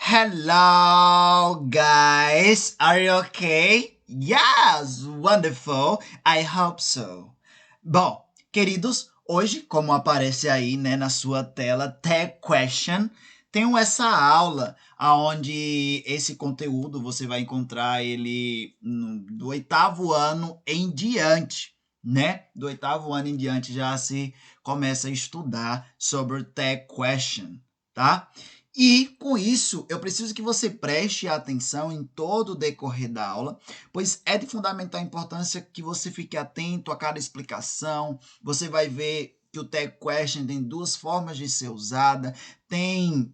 Hello, guys. Are you okay? Yes, wonderful. I hope so. Bom, queridos, hoje, como aparece aí, né, na sua tela, Tag Question, tenho essa aula onde esse conteúdo você vai encontrar ele do 8º ano em diante, né? Do 8º ano em diante já se começa a estudar sobre Tag Question, tá? E com isso, eu preciso que você preste atenção em todo o decorrer da aula, pois é de fundamental importância que você fique atento a cada explicação. Você vai ver que o Tag Question tem duas formas de ser usada, tem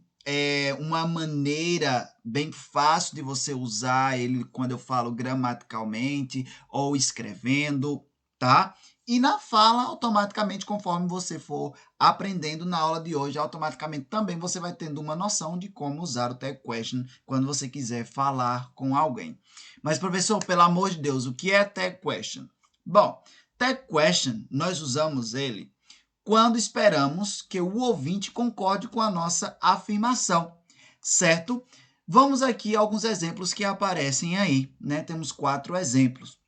uma maneira bem fácil de você usar ele quando eu falo gramaticalmente ou escrevendo, tá? E na fala, automaticamente, conforme você for aprendendo na aula de hoje, automaticamente também você vai tendo uma noção de como usar o Tag Question quando você quiser falar com alguém. Mas, professor, pelo amor de Deus, o que é Tag Question? Bom, Tag Question, nós usamos ele quando esperamos que o ouvinte concorde com a nossa afirmação, certo? Vamos aqui a alguns exemplos que aparecem aí, né? Temos 4 exemplos,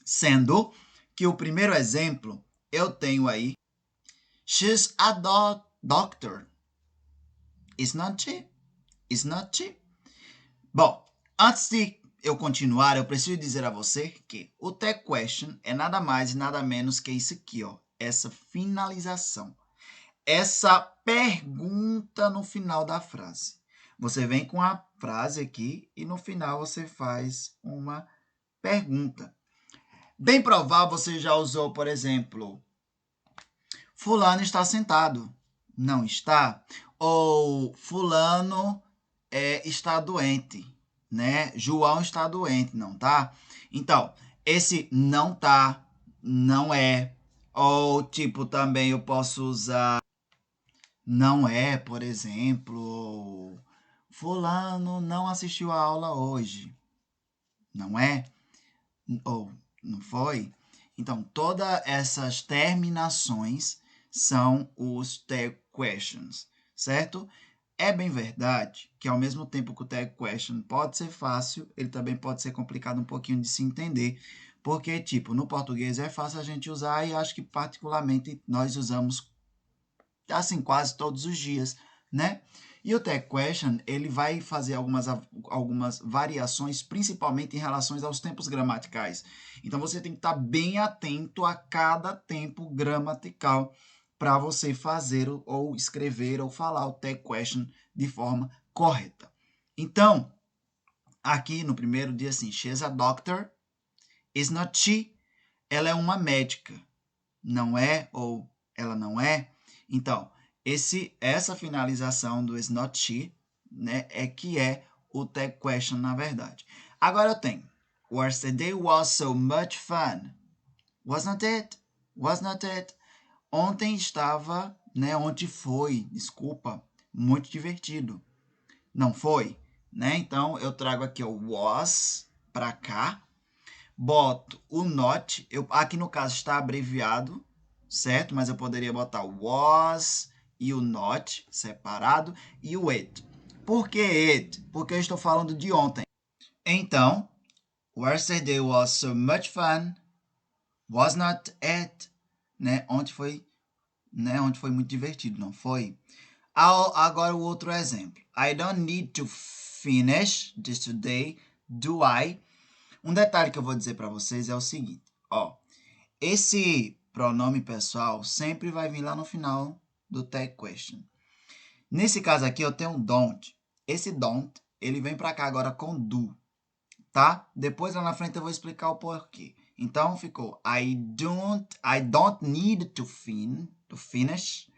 sendo que o primeiro exemplo eu tenho aí, she's a doctor, is not she? Is not she? Bom, antes de eu continuar, eu preciso dizer a você que o Tag Question é nada mais e nada menos que isso aqui, ó, essa finalização, essa pergunta no final da frase. Você vem com a frase aqui e no final você faz uma pergunta. Bem provável você já usou, por exemplo, fulano está sentado. Não está? Ou fulano está doente, né? João está doente, não tá? Então, esse não tá, não é. Ou tipo, também eu posso usar não é, por exemplo, fulano não assistiu a aula hoje. Não é? Ou não foi? Então, todas essas terminações são os tag questions, certo? É bem verdade que ao mesmo tempo que o tag question pode ser fácil, ele também pode ser complicado um pouquinho de se entender, porque, tipo, no português é fácil a gente usar e acho que particularmente nós usamos assim quase todos os dias, né? E o Tag Question, ele vai fazer algumas variações, principalmente em relação aos tempos gramaticais. Então, você tem que estar bem atento a cada tempo gramatical para você fazer ou escrever ou falar o Tag Question de forma correta. Então, aqui no primeiro dia, assim, she's a doctor, is not she? Ela é uma médica, não é? Ou ela não é? Então, essa finalização do is not she, né, é que é o tag question na verdade. Agora eu tenho yesterday was so much fun. Wasn't it? Wasn't it? Ontem estava, né, ontem foi, desculpa, muito divertido. Não foi? Né? Então eu trago aqui o was para cá, boto o not, aqui no caso está abreviado, certo? Mas eu poderia botar o was e o not separado e o it. Por que it? Porque eu estou falando de ontem. Então, yesterday was so much fun. Was not it? Né? Ontem foi muito divertido, não foi? Agora o outro exemplo. I don't need to finish this today, do I? Um detalhe que eu vou dizer para vocês é o seguinte, ó, esse pronome pessoal sempre vai vir lá no final do tag question. Nesse caso aqui eu tenho um don't. Esse don't, ele vem para cá agora com do, tá? Depois lá na frente eu vou explicar o porquê. Então ficou I don't need to finish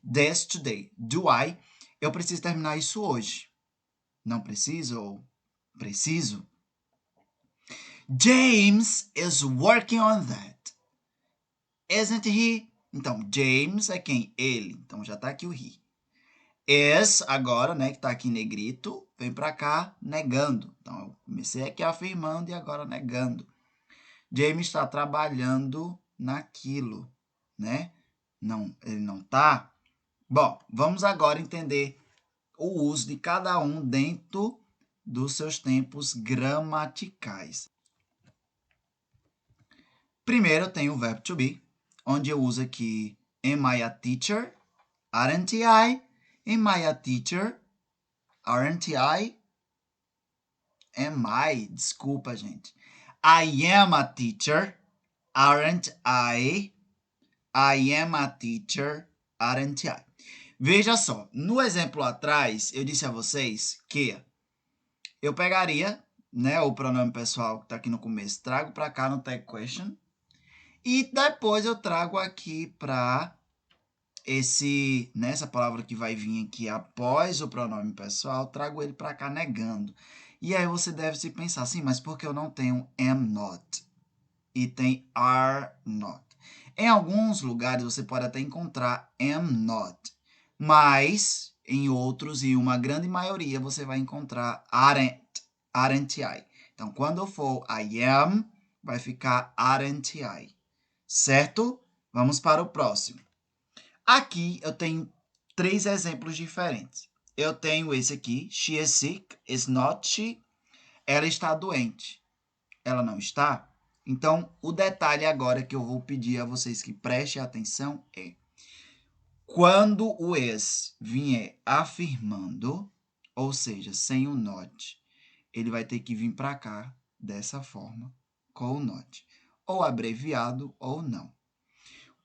this today. Do I? Eu preciso terminar isso hoje. Não preciso ou preciso? James is working on that. Isn't he? Então, James é quem? Ele. Então, já está aqui o he. Is, agora, né, que está aqui em negrito, vem para cá negando. Então, eu comecei aqui afirmando e agora negando. James está trabalhando naquilo, né? Não, ele não está. Bom, vamos agora entender o uso de cada um dentro dos seus tempos gramaticais. Primeiro, eu tenho o verbo to be, onde eu uso aqui am I a teacher? Aren't I? Am I a teacher? Aren't I? Am I? Desculpa, gente. I am a teacher. Aren't I? I am a teacher. Aren't I? Veja só, no exemplo atrás, eu disse a vocês que eu pegaria, né, o pronome pessoal que está aqui no começo, trago para cá no tag question, e depois eu trago aqui para essa palavra que vai vir aqui após o pronome pessoal, trago ele para cá negando. E aí você deve se pensar assim, mas por que eu não tenho am not? E tem are not. Em alguns lugares você pode até encontrar am not, mas em outros, e uma grande maioria, você vai encontrar aren't I. Então, quando for I am, vai ficar aren't I. Certo? Vamos para o próximo. Aqui eu tenho 3 exemplos diferentes. Eu tenho esse aqui, she is sick, is not she. Ela está doente. Ela não está? Então, o detalhe agora que eu vou pedir a vocês que prestem atenção é: quando o is vier afirmando, ou seja, sem o not, ele vai ter que vir para cá dessa forma, com o not, ou abreviado ou não.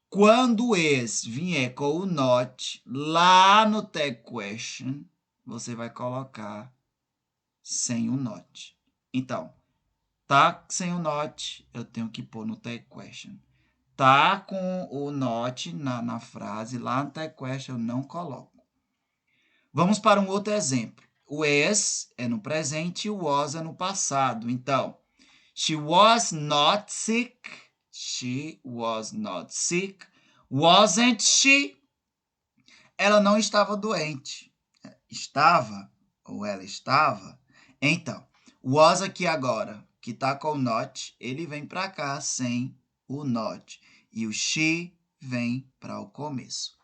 Quando o is vier com o not, lá no tag question, você vai colocar sem o not. Então, tá sem o not, eu tenho que pôr no tag question. Tá com o not na frase, lá no tag question eu não coloco. Vamos para um outro exemplo. O is é no presente e o was é no passado. Então, she was not sick. She was not sick. Wasn't she? Ela não estava doente. Estava? Ou ela estava? Então, was aqui agora, que está com o not, ele vem para cá sem o not. E o she vem para o começo.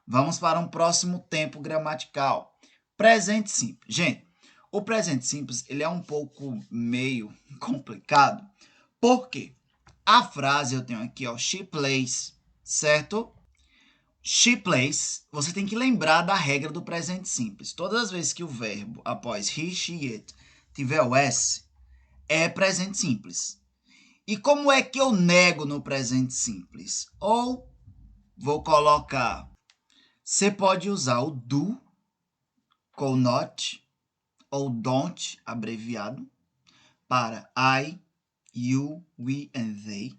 Vamos para um próximo tempo gramatical. Presente simples. Gente, o presente simples ele é um pouco meio complicado. Por quê? A frase eu tenho aqui, ó, she plays, certo? She plays, você tem que lembrar da regra do presente simples. Todas as vezes que o verbo após he, she, it tiver o s, é presente simples. E como é que eu nego no presente simples? Ou vou colocar, você pode usar o do com not ou don't abreviado para I, you, we and they.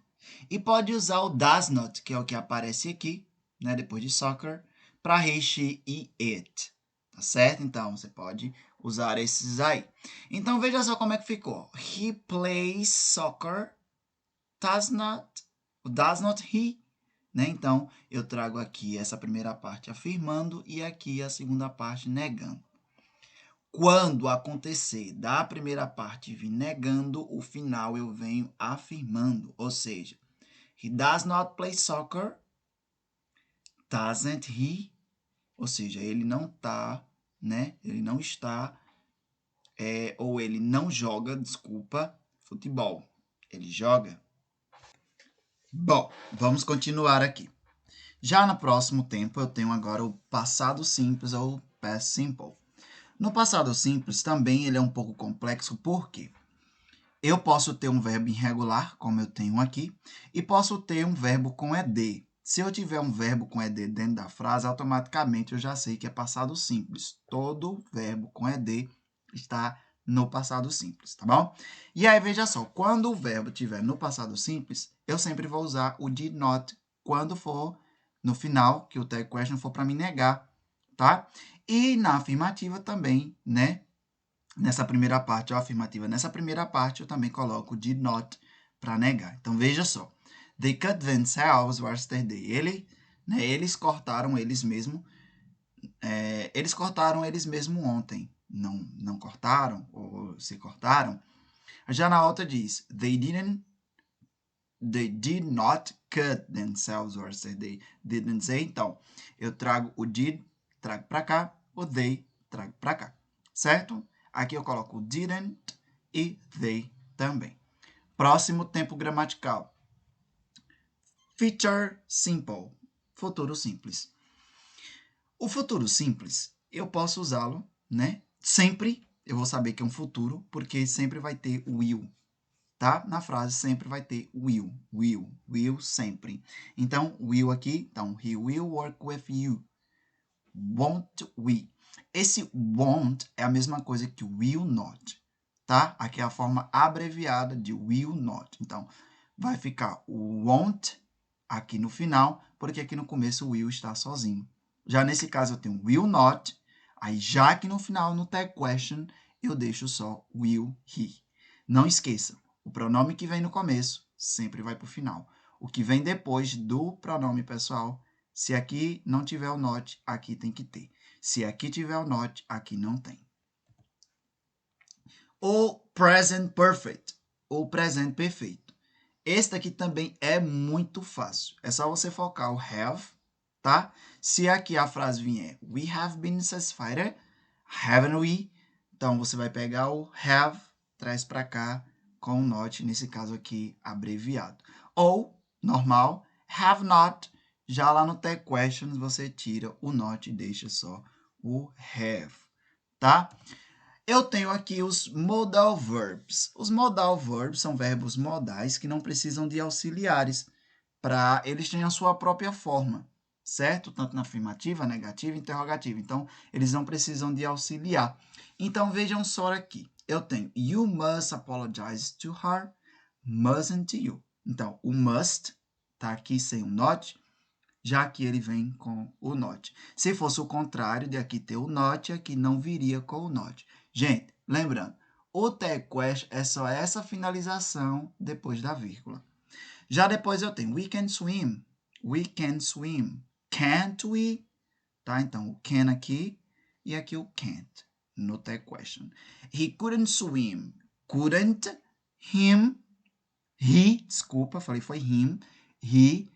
E pode usar o does not, que é o que aparece aqui, né, depois de soccer, para he, she e it. Tá certo? Então, você pode usar esses aí. Então, veja só como é que ficou. He plays soccer. Does not he. Né? Então, eu trago aqui essa primeira parte afirmando e aqui a segunda parte negando. Quando acontecer da primeira parte vir negando, o final eu venho afirmando. Ou seja, he does not play soccer. Doesn't he? Ou seja, ele não tá, né? Ele não está, ou ele não joga, desculpa, futebol. Ele joga. Bom, vamos continuar aqui. Já no próximo tempo, eu tenho agora o passado simples ou past simple. No passado simples, também ele é um pouco complexo, porque eu posso ter um verbo irregular, como eu tenho aqui, e posso ter um verbo com ed. Se eu tiver um verbo com ed dentro da frase, automaticamente eu já sei que é passado simples. Todo verbo com ed está no passado simples, tá bom? E aí, veja só, quando o verbo estiver no passado simples, eu sempre vou usar o did not quando for no final, que o tag question for para me negar, tá? E na afirmativa também, né? Nessa primeira parte, a afirmativa, nessa primeira parte eu também coloco did not para negar. Então, veja só. They cut themselves yesterday. Eles cortaram eles mesmos. Eles cortaram eles mesmos ontem. Não cortaram ou se cortaram. Já na outra diz, they did not cut themselves yesterday. Didn't say. Então, eu trago o did, trago para cá, o they trago para cá, certo? Aqui eu coloco didn't e they também. Próximo tempo gramatical. Future simple, futuro simples. O futuro simples, eu posso usá-lo, né? Sempre eu vou saber que é um futuro, porque sempre vai ter will, tá? Na frase sempre vai ter will sempre. Então, will aqui, então, he will work with you. Won't we? Esse won't é a mesma coisa que will not, tá? Aqui é a forma abreviada de will not. Então, vai ficar o won't aqui no final, porque aqui no começo o will está sozinho. Já nesse caso eu tenho will not, aí já que no final, no tag question, eu deixo só will he. Não esqueça, o pronome que vem no começo sempre vai para o final. O que vem depois do pronome pessoal, se aqui não tiver o not, aqui tem que ter. Se aqui tiver o not, aqui não tem. O present perfect, ou presente perfeito. Este aqui também é muito fácil. É só você focar o have, tá? Se aqui a frase vier we have been satisfied, haven't we? Então, você vai pegar o have, traz para cá com o not, nesse caso aqui, abreviado. Ou, normal, have not, já lá no tag questions você tira o not e deixa só o have, tá? Eu tenho aqui os modal verbs. Os modal verbs são verbos modais que não precisam de auxiliares, para eles têm a sua própria forma, certo? Tanto na afirmativa, negativa e interrogativa. Então, eles não precisam de auxiliar. Então, vejam só aqui. Eu tenho you must apologize to her, mustn't you? Então, o must está aqui sem o not, já que ele vem com o not. Se fosse o contrário de aqui ter o not, aqui não viria com o not. Gente, lembrando, o tag question é só essa finalização depois da vírgula. Já depois eu tenho we can swim, can't we, tá? Então, o can aqui e aqui o can't no tag question. He couldn't swim, couldn't, desculpa, falei foi him, he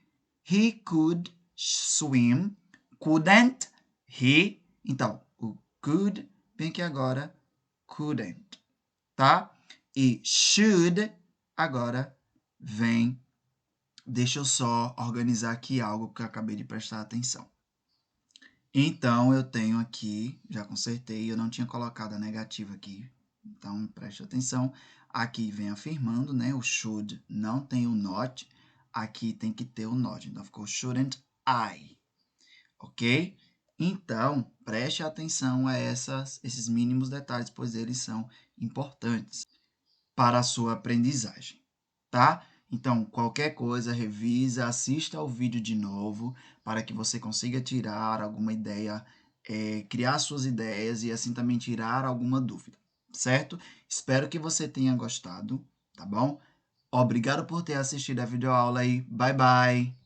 could swim, couldn't he, então, o could vem aqui agora, couldn't, tá? E should agora vem, deixa eu só organizar aqui algo que eu acabei de prestar atenção. Então, eu tenho aqui, já consertei, eu não tinha colocado a negativa aqui, então preste atenção. Aqui vem afirmando, né? O should não tem o not, aqui tem que ter o not, então ficou shouldn't I, ok? Então, preste atenção a esses mínimos detalhes, pois eles são importantes para a sua aprendizagem, tá? Então, qualquer coisa, revisa, assista ao vídeo de novo, para que você consiga tirar alguma ideia, criar suas ideias e assim também tirar alguma dúvida, certo? Espero que você tenha gostado, tá bom? Obrigado por ter assistido a videoaula aí. Bye, bye!